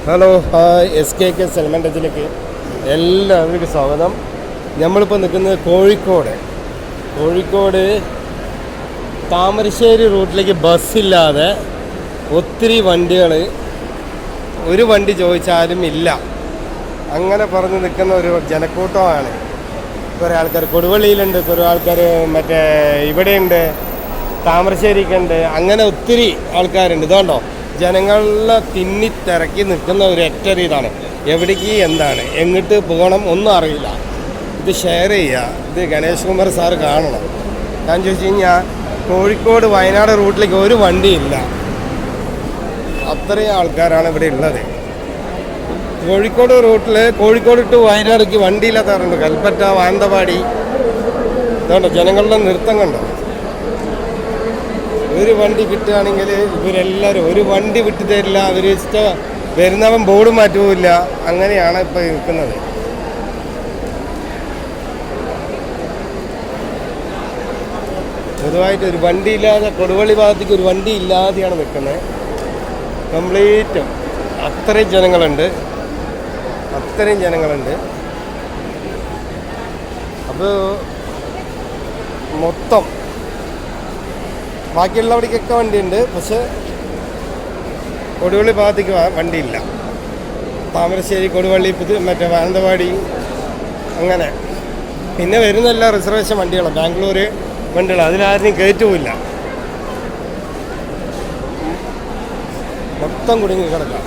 Hello hi SKK Salman ടച്ചിലേക്ക് എല്ലാവർക്കും സ്വാഗതം. നമ്മളിപ്പോൾ നിൽക്കുന്നത് കോഴിക്കോട് താമരശ്ശേരി റൂട്ടിലേക്ക് ബസ്സില്ലാതെ ഒത്തിരി വണ്ടികൾ, ഒരു വണ്ടി ചോദിച്ചാലും ഇല്ല, അങ്ങനെ പറഞ്ഞ് നിൽക്കുന്ന ഒരു ജനക്കൂട്ടമാണ്. കുറേ ആൾക്കാർ കൊടുവള്ളിയിലുണ്ട്, കുറേ ആൾക്കാർ മറ്റേ ഇവിടെയുണ്ട്, താമരശ്ശേരിക്കുണ്ട്, അങ്ങനെ ഒത്തിരി ആൾക്കാരുണ്ട്. ഇതുകൊണ്ടോ ജനങ്ങളെ തിരക്കി നിൽക്കുന്ന ഒരു ഒറ്റ ഇതാണ്. എവിടേക്ക് എന്താണ് എങ്ങോട്ട് പോകണം ഒന്നും അറിയില്ല. ഇത് ഷെയർ ചെയ്യുക, ഇത് ഗണേഷ് കുമാർ സാറ് കാണണം. ഞാൻ ചോദിച്ചു കഴിഞ്ഞാൽ കോഴിക്കോട് വയനാട് റൂട്ടിലേക്ക് ഒരു വണ്ടിയില്ല, അത്രയും ആൾക്കാരാണ് ഇവിടെ ഉള്ളത്. കോഴിക്കോട് റൂട്ടിൽ കോഴിക്കോട് ടു വയനാടേക്ക് വണ്ടിയില്ലാത്തവരുണ്ട്. കൽപ്പറ്റ, മാനന്തവാടി, ഇതുകൊണ്ട് ജനങ്ങളുടെ നൃത്തം കണ്ടോ. ഒരു വണ്ടി കിട്ടുകയാണെങ്കിൽ ഇവരെല്ലാവരും ഒരു വണ്ടി വിട്ടു തരില്ല, അവർ വരുന്നവൻ ബോർഡ് മാറ്റുമില്ല, അങ്ങനെയാണ് ഇപ്പോൾ നിൽക്കുന്നത്. പൊതുവായിട്ട് ഒരു വണ്ടിയില്ലാതെ കൊടുവള്ളി ഭാഗത്തേക്ക് ഒരു വണ്ടി ഇല്ലാതെയാണ് നിൽക്കുന്നത്. കംപ്ലീറ്റും അത്രയും ജനങ്ങളുണ്ട്. അപ്പോൾ മൊത്തം ബാക്കിയുള്ളവിടേക്കൊക്കെ വണ്ടിയുണ്ട്, പക്ഷെ കൊടുവള്ളി ഭാഗത്തേക്ക് വണ്ടിയില്ല. താമരശ്ശേരി, കൊടുവള്ളി, മറ്റേ മാനന്തവാടി, അങ്ങനെ പിന്നെ വരുന്നല്ല റിസർവേഷൻ വണ്ടികളാണ്, ബാംഗ്ലൂർ വണ്ടികൾ, അതിലാരും കയറ്റുമില്ല, മൊത്തം കുടുങ്ങി കിടക്കാം.